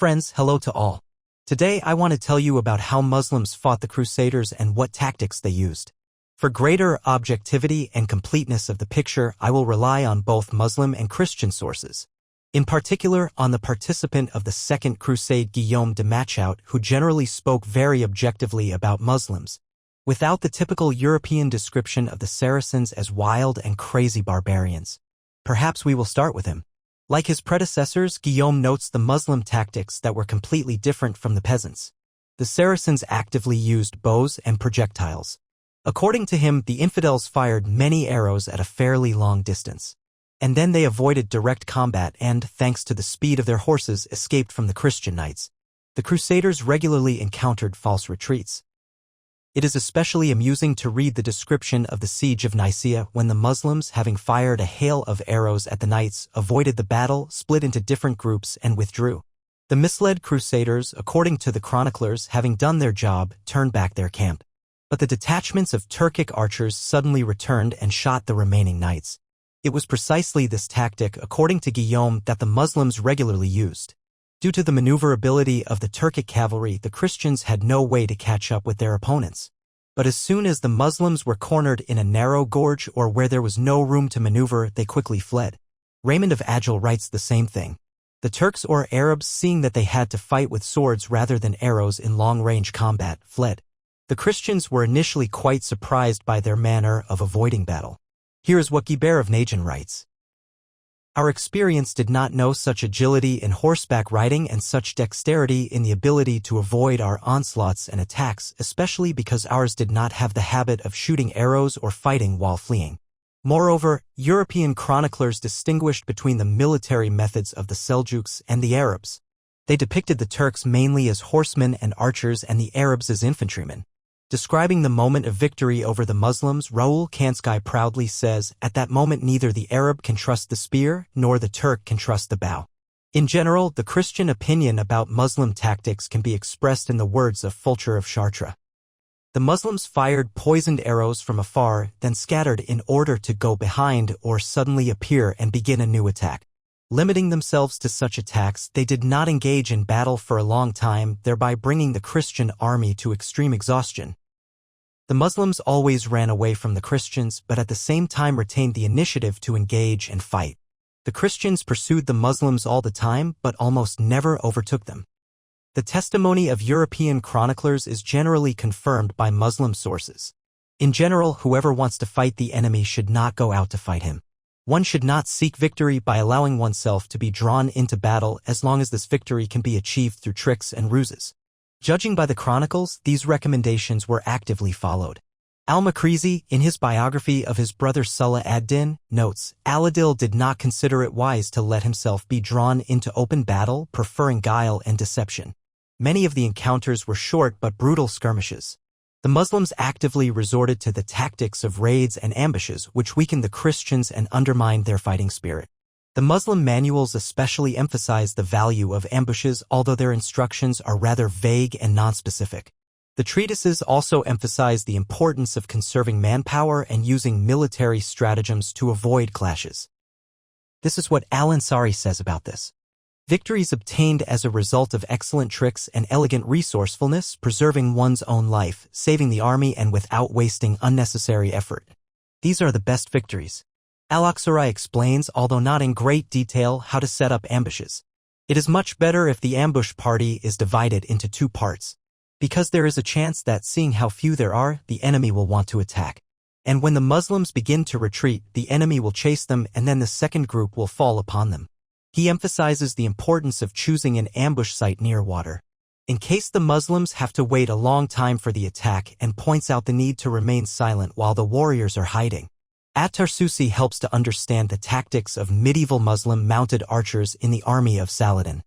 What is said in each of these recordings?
Friends, hello to all. Today I want to tell you about how Muslims fought the Crusaders and what tactics they used. For greater objectivity and completeness of the picture, I will rely on both Muslim and Christian sources. In particular, on the participant of the Second Crusade Guillaume de Machaut, who generally spoke very objectively about Muslims, without the typical European description of the Saracens as wild and crazy barbarians. Perhaps we will start with him. Like his predecessors, Guillaume notes the Muslim tactics that were completely different from the peasants. The Saracens actively used bows and projectiles. According to him, the infidels fired many arrows at a fairly long distance. And then they avoided direct combat and, thanks to the speed of their horses, escaped from the Christian knights. The Crusaders regularly encountered false retreats. It is especially amusing to read the description of the siege of Nicaea when the Muslims, having fired a hail of arrows at the knights, avoided the battle, split into different groups, and withdrew. The misled Crusaders, according to the chroniclers, having done their job, turned back their camp. But the detachments of Turkic archers suddenly returned and shot the remaining knights. It was precisely this tactic, according to Guillaume, that the Muslims regularly used. Due to the maneuverability of the Turkic cavalry, the Christians had no way to catch up with their opponents. But as soon as the Muslims were cornered in a narrow gorge or where there was no room to maneuver, they quickly fled. Raymond of Agel writes the same thing. The Turks or Arabs, seeing that they had to fight with swords rather than arrows in long-range combat, fled. The Christians were initially quite surprised by their manner of avoiding battle. Here is what Guibert of Nogent writes. Our experience did not know such agility in horseback riding and such dexterity in the ability to avoid our onslaughts and attacks, especially because ours did not have the habit of shooting arrows or fighting while fleeing. Moreover, European chroniclers distinguished between the military methods of the Seljuks and the Arabs. They depicted the Turks mainly as horsemen and archers and the Arabs as infantrymen. Describing the moment of victory over the Muslims, Raoul Kansky proudly says, "At that moment neither the Arab can trust the spear, nor the Turk can trust the bow." In general, the Christian opinion about Muslim tactics can be expressed in the words of Fulcher of Chartres. The Muslims fired poisoned arrows from afar, then scattered in order to go behind or suddenly appear and begin a new attack. Limiting themselves to such attacks, they did not engage in battle for a long time, thereby bringing the Christian army to extreme exhaustion. The Muslims always ran away from the Christians, but at the same time retained the initiative to engage and fight. The Christians pursued the Muslims all the time, but almost never overtook them. The testimony of European chroniclers is generally confirmed by Muslim sources. In general, whoever wants to fight the enemy should not go out to fight him. One should not seek victory by allowing oneself to be drawn into battle as long as this victory can be achieved through tricks and ruses. Judging by the chronicles, these recommendations were actively followed. Al-Makrizi, in his biography of his brother Salah ad-Din, notes, Al-Adil did not consider it wise to let himself be drawn into open battle, preferring guile and deception. Many of the encounters were short but brutal skirmishes. The Muslims actively resorted to the tactics of raids and ambushes, which weakened the Christians and undermined their fighting spirit. The Muslim manuals especially emphasize the value of ambushes, although their instructions are rather vague and nonspecific. The treatises also emphasize the importance of conserving manpower and using military stratagems to avoid clashes. This is what Al-Ansari says about this. Victories obtained as a result of excellent tricks and elegant resourcefulness, preserving one's own life, saving the army and without wasting unnecessary effort. These are the best victories. Al-Aksari explains, although not in great detail, how to set up ambushes. It is much better if the ambush party is divided into two parts, because there is a chance that, seeing how few there are, the enemy will want to attack. And when the Muslims begin to retreat, the enemy will chase them and then the second group will fall upon them. He emphasizes the importance of choosing an ambush site near water, in case the Muslims have to wait a long time for the attack, and points out the need to remain silent while the warriors are hiding. At-Tarsusi helps to understand the tactics of medieval Muslim mounted archers in the army of Saladin.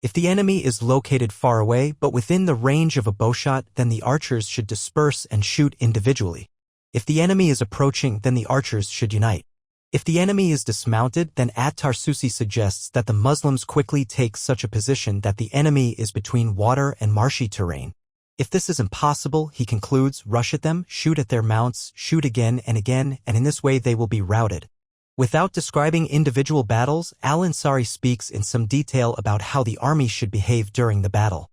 If the enemy is located far away but within the range of a bowshot, then the archers should disperse and shoot individually. If the enemy is approaching, then the archers should unite. If the enemy is dismounted, then At-Tarsusi suggests that the Muslims quickly take such a position that the enemy is between water and marshy terrain. If this is impossible, he concludes, rush at them, shoot at their mounts, shoot again, and in this way they will be routed. Without describing individual battles, Al-Ansari speaks in some detail about how the army should behave during the battle.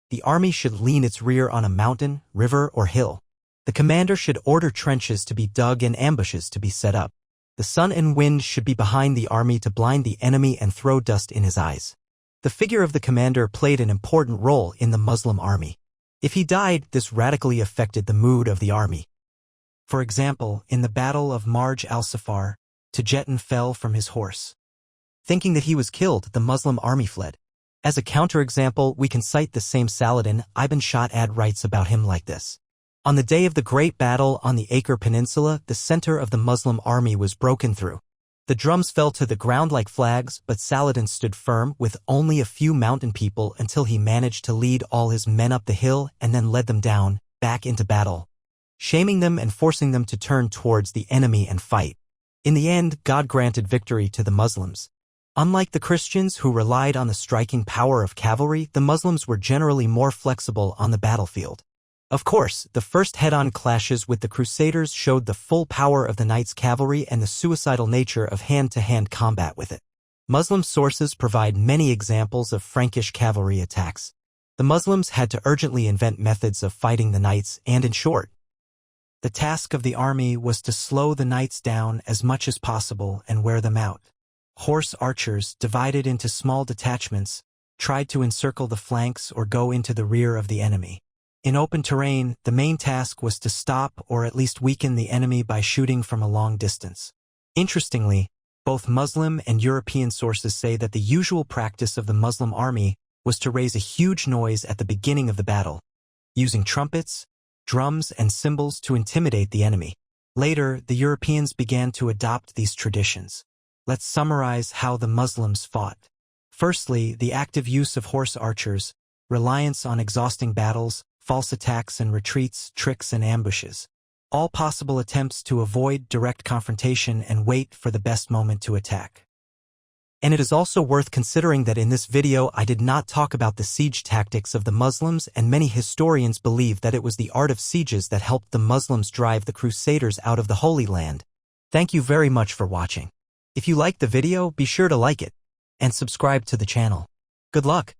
The army should lean its rear on a mountain, river, or hill. The commander should order trenches to be dug and ambushes to be set up. The sun and wind should be behind the army to blind the enemy and throw dust in his eyes. The figure of the commander played an important role in the Muslim army. If he died, this radically affected the mood of the army. For example, in the Battle of Marj al-Safar, Tajeddin fell from his horse. Thinking that he was killed, the Muslim army fled. As a counterexample, we can cite the same Saladin. Ibn Shaddad writes about him like this. On the day of the great battle on the Acre Peninsula, the center of the Muslim army was broken through. The drums fell to the ground like flags, but Saladin stood firm with only a few mountain people until he managed to lead all his men up the hill and then led them down, back into battle, shaming them and forcing them to turn towards the enemy and fight. In the end, God granted victory to the Muslims. Unlike the Christians who relied on the striking power of cavalry, the Muslims were generally more flexible on the battlefield. Of course, the first head-on clashes with the Crusaders showed the full power of the knights' cavalry and the suicidal nature of hand-to-hand combat with it. Muslim sources provide many examples of Frankish cavalry attacks. The Muslims had to urgently invent methods of fighting the knights, and in short, the task of the army was to slow the knights down as much as possible and wear them out. Horse archers, divided into small detachments, tried to encircle the flanks or go into the rear of the enemy. In open terrain, the main task was to stop or at least weaken the enemy by shooting from a long distance. Interestingly, both Muslim and European sources say that the usual practice of the Muslim army was to raise a huge noise at the beginning of the battle, using trumpets, drums, and cymbals to intimidate the enemy. Later, the Europeans began to adopt these traditions. Let's summarize how the Muslims fought. Firstly, the active use of horse archers, reliance on exhausting battles, false attacks and retreats, tricks and ambushes. All possible attempts to avoid direct confrontation and wait for the best moment to attack. And it is also worth considering that in this video I did not talk about the siege tactics of the Muslims, and many historians believe that it was the art of sieges that helped the Muslims drive the Crusaders out of the Holy Land. Thank you very much for watching. If you liked the video, be sure to like it and subscribe to the channel. Good luck!